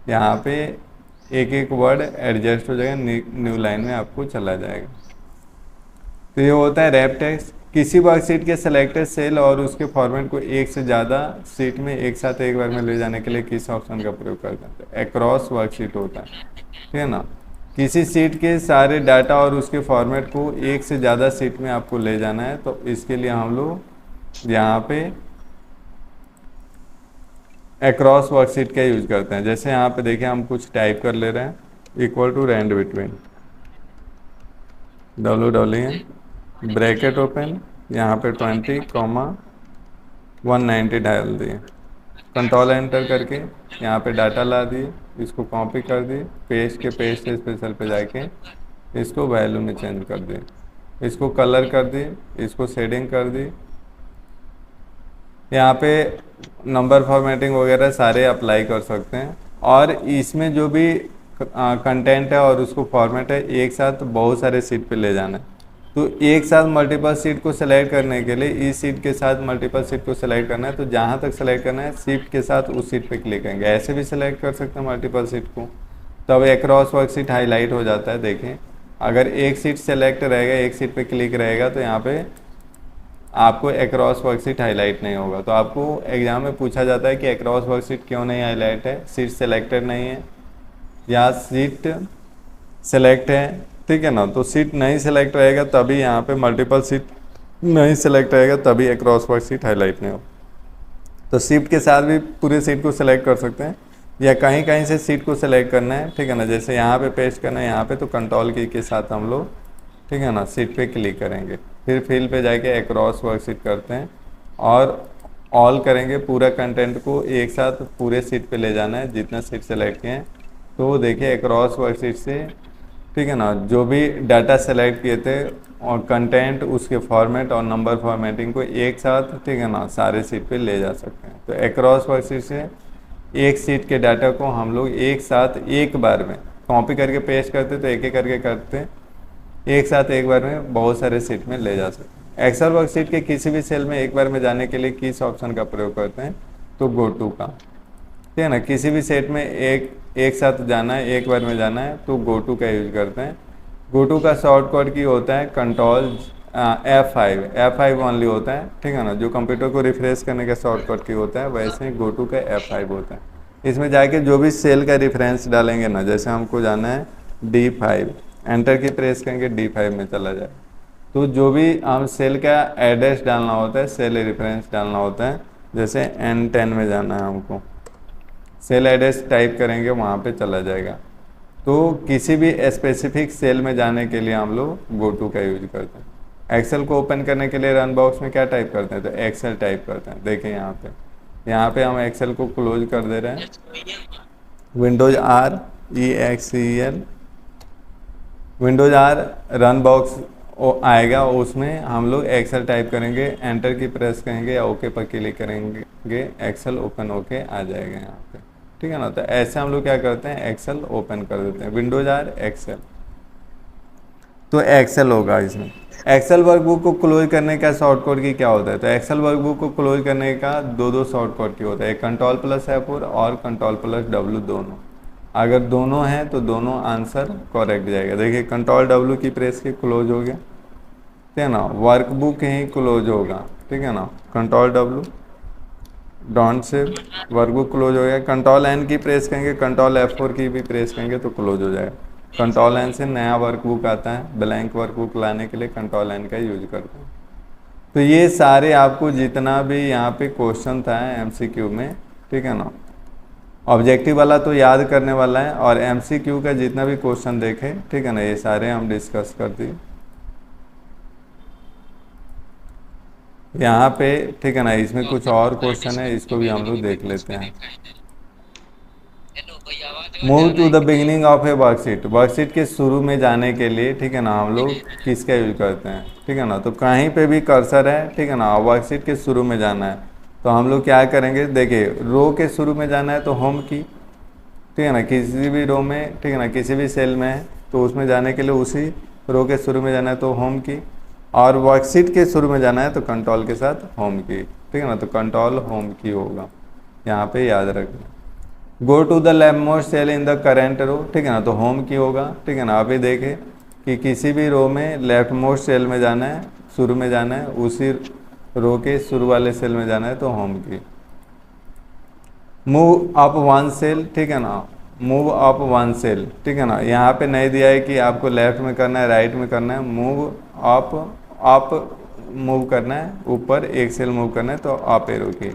यहाँ पे एक एक वर्ड एडजस्ट हो जाएगा, न्यू लाइन में आपको चला जाएगा। तो ये होता है रैप टेक्स्ट। किसी वर्कशीट के सेलेक्टेड सेल और उसके फॉर्मेट को एक से ज़्यादा सीट में एक साथ एक बार में ले जाने के लिए किस ऑप्शन का प्रयोग करते हैं, तो एक्रॉस वर्कशीट होता है, ठीक है ना। किसी सीट के सारे डाटा और उसके फॉर्मेट को एक से ज़्यादा सीट में आपको ले जाना है तो इसके लिए हम लोग यहाँ पे एक्रॉस वर्कशीट का यूज करते हैं। जैसे यहाँ पे देखिए हम कुछ टाइप कर ले रहे हैं, equal to rand between, WWN bracket open, यहाँ पे 20,190 डाल दिए, कंट्रोल एंटर करके यहाँ पे डाटा ला दिए, इसको कॉपी कर दिए, पेस्ट के पेस्ट स्पेशल पे जाके इसको वैल्यू में चेंज कर दिए, इसको कलर कर दिए, इसको शेडिंग कर दी। यहाँ पे नंबर फॉर्मेटिंग वगैरह सारे अप्लाई कर सकते हैं। और इसमें जो भी कंटेंट है और उसको फॉर्मेट है एक साथ बहुत सारे सीट पे ले जाना है। तो एक साथ मल्टीपल सीट को सेलेक्ट करने के लिए इस सीट के साथ मल्टीपल सीट को सेलेक्ट करना है तो जहाँ तक सेलेक्ट करना है शिफ्ट के साथ उस सीट पे क्लिक करेंगे। ऐसे भी सेलेक्ट कर सकते हैं मल्टीपल सीट को, तब एक्रॉस वर्क सीट हाईलाइट हो जाता है। देखें अगर एक सीट सेलेक्ट रहेगा, एक सीट पे क्लिक रहेगा तो यहाँ पे आपको एक्रॉस वर्क सीट हाईलाइट नहीं होगा। तो आपको एग्जाम में पूछा जाता है कि एक्रॉस वर्क सीट क्यों नहीं हाईलाइट है, सीट सेलेक्टेड नहीं है या सीट सेलेक्ट है, ठीक है ना। तो सीट नहीं सेलेक्ट रहेगा तभी यहाँ पे मल्टीपल सीट नहीं सेलेक्ट रहेगा तभी एक्रॉस वर्क सीट हाईलाइट नहीं हो। तो शिफ्ट के साथ भी पूरे सीट को सेलेक्ट कर सकते हैं या कहीं कहीं से सीट को सेलेक्ट करना है, ठीक है ना। जैसे यहाँ पे पेस्ट करना है यहाँ पे तो कंट्रोल की के साथ हम लोग, ठीक है ना, सीट पे क्लिक करेंगे, फिर फिल पे जाके एक्रॉस वर्क सीट करते हैं और ऑल करेंगे। पूरा कंटेंट को एक साथ पूरे सीट पे ले जाना है जितना सीट सेलेक्ट किए हैं। तो देखिए एक्रॉस वर्क सीट से, ठीक है ना, जो भी डाटा सेलेक्ट किए थे और कंटेंट उसके फॉर्मेट और नंबर फॉर्मेटिंग को एक साथ, ठीक है ना, सारे सीट पे ले जा सकते हैं। तो एक्रॉस वर्क सीट से एक सीट के डाटा को हम लोग एक साथ एक बार में कॉपी करके पेस्ट करते तो एक एक करके करते एक साथ एक बार में बहुत सारे सीट में ले जा सकते हैं। एक्सेल वर्क सीट के किसी भी सेल में एक बार में जाने के लिए किस ऑप्शन का प्रयोग करते हैं, तो गो टू का, ठीक है ना। किसी भी सेट में एक साथ जाना है, एक बार में जाना है, तो गो टू का यूज करते हैं। गो टू का शॉर्टकट की होता है कंट्रोल F5 ओनली होता है, ठीक है ना। जो कंप्यूटर को रिफ्रेश करने का शॉर्टकट की होता है, वैसे ही गो टू का F5 होता है। इसमें जाके जो भी सेल का रेफरेंस डालेंगे ना, जैसे हमको जाना है D5, एंटर की प्रेस करेंगे, D5 में चला जाए। तो जो भी हम सेल का एड्रेस डालना होता है, सेल रेफरेंस डालना होता है, जैसे N10 में जाना है हमको, सेल एड्रेस टाइप करेंगे, वहाँ पे चला जाएगा। तो किसी भी स्पेसिफिक सेल में जाने के लिए हम लोग गो टू का यूज करते हैं। एक्सेल को ओपन करने के लिए रन बॉक्स में क्या टाइप करते हैं, तो एक्सेल टाइप करते हैं। देखिए यहाँ पे हम एक्सेल को क्लोज कर दे रहे हैं, Windows R EXEL, Windows R run box आएगा, उसमें हम लोग एक्सेल टाइप करेंगे, एंटर की प्रेस करेंगे या ओके पर क्लिक करेंगे, एक्सेल ओपन होके आ जाएगा यहाँ पे, ठीक है ना। तो ऐसे हम लोग क्या करते हैं, एक्सेल ओपन कर देते हैं, विंडोज आर एक्सेल, तो एक्सेल होगा इसमें। एक्सेल वर्कबुक को क्लोज करने का शॉर्टकट की क्या होता है, तो एक्सेल वर्कबुक को क्लोज करने का दो शॉर्टकट की होता है, एक कंट्रोल+F4 और कंट्रोल+W दोनों। अगर दोनों हैं तो दोनों आंसर करेक्ट जाएगा। देखिए कंट्रोल W की प्रेस के क्लोज हो गया, ठीक है ना, वर्कबुक ही क्लोज होगा, ठीक है ना। Control W don't save, workbook close हो गया। कंट्रोल N की प्रेस करेंगे, कंट्रोल F4 की भी प्रेस करेंगे तो क्लोज हो जाएगा। कंट्रोल N से नया वर्कबुक आता है, ब्लैंक वर्कबुक लाने के लिए कंट्रोल N का यूज करते हैं। तो ये सारे आपको जितना भी यहाँ पे क्वेश्चन था MCQ में, ठीक है ना, ऑब्जेक्टिव वाला तो याद करने वाला है, और MCQ का जितना भी क्वेश्चन देखे, ठीक है ना, ये सारे हम डिस्कस कर दिए यहाँ पे, ठीक है ना। इसमें कुछ और क्वेश्चन है, इसको भी हम लोग देख लेते हैं। Move to the beginning of a worksheet, worksheet के शुरू में जाने के लिए, ठीक है ना, हम लोग किसका यूज करते हैं, ठीक है ना। तो कहीं पे भी कर्सर है, ठीक है ना, वर्कशीट के शुरू में जाना है तो हम लोग क्या करेंगे, देखिए रो के शुरू में जाना है तो होम की, ठीक है ना, किसी भी रो में, ठीक है ना, किसी भी सेल में है तो उसमें जाने के लिए उसी रो के शुरू में जाना है तो होम की, और वर्कशीट के शुरू में जाना है तो कंट्रोल के साथ होम की, ठीक है ना, तो कंट्रोल होम की होगा, यहाँ पे याद रखना। Go to the left most cell in the current row, ठीक है ना, तो होम की होगा, ठीक है ना। अभी देखें कि किसी भी रो में लेफ्ट मोस्ट सेल में जाना है, शुरू में जाना है, उसी रो के शुरू वाले सेल में जाना है तो होम की। मूव अप वन सेल, ठीक है ना, मूव अप वन सेल, ठीक है ना। यहाँ पे नहीं दिया है कि आपको लेफ्ट में करना है, राइट में करना है, मूव अप मूव करना है, ऊपर एक सेल मूव करना है तो अप एरो की,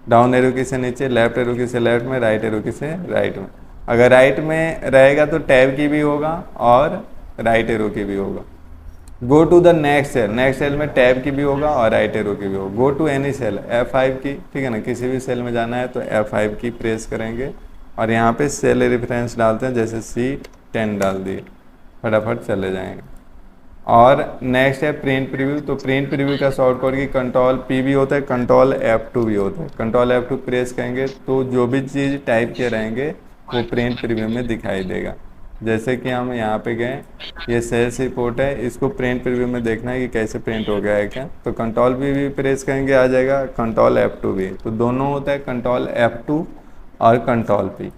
डाउन एरो की से नीचे, लेफ्ट एरो की से लेफ्ट में, राइट एरो की से राइट में। अगर राइट में रहेगा तो टैब की भी होगा और राइट एरो की भी होगा। Go to the next cell में टैब की भी होगा और राइट एरो की भी होगा। Go to any cell, F5 की, ठीक है ना, किसी भी सेल में जाना है तो F5 की प्रेस करेंगे और यहाँ पे सेल रेफरेंस डालते हैं, जैसे C10 डाल दिए, फटाफट चले जाएंगे। और नेक्स्ट है प्रिंट प्रीव्यू, तो प्रिंट प्रीव्यू का शॉर्टकट की कंट्रोल P भी होता है, कंट्रोल F2 भी होता है। कंट्रोल F2 प्रेस करेंगे तो जो भी चीज़ टाइप किए रहेंगे वो प्रिंट प्रीव्यू में दिखाई देगा। जैसे कि हम यहाँ पे गए, ये सेल्स रिपोर्ट है, इसको प्रिंट प्रीव्यू में देखना है कि कैसे प्रिंट हो गया है क्या, तो कंट्रोल P भी प्रेस करेंगे, आ जाएगा, कंट्रोल F2 भी, तो दोनों होता है कंट्रोल F2 और कंट्रोल P।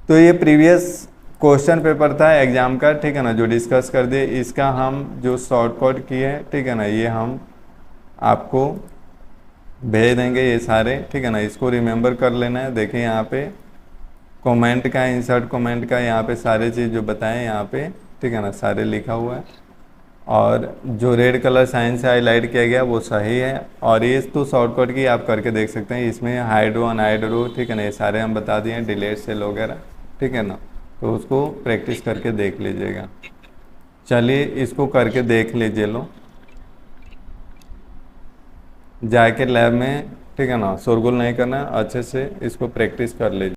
तो ये प्रीवियस क्वेश्चन पेपर था एग्जाम का, ठीक है ना, जो डिस्कस कर दिए, इसका हम जो शॉर्टकट किए हैं, ठीक है ना, ये हम आपको भेज देंगे ये सारे, ठीक है ना, इसको रिमेंबर कर लेना है। देखिए यहाँ पे कमेंट का, इंसर्ट कमेंट का, यहाँ पे सारे चीज़ जो बताएं यहाँ पे, ठीक है ना, सारे लिखा हुआ है, और जो रेड कलर साइन से हाईलाइट किया गया वो सही है। और ये तो शॉर्टकट की आप करके देख सकते हैं, इसमें हाइड रो अनहाइड रो, ठीक है ना, ये सारे हम बता दिए, डिलीट सेल वगैरह, ठीक है ना, तो उसको प्रैक्टिस करके देख लीजिएगा। चलिए इसको करके देख लीजिए, लो जाके लैब में, ठीक है ना, शोरगुल नहीं करना, अच्छे से इसको प्रैक्टिस कर लीजिए।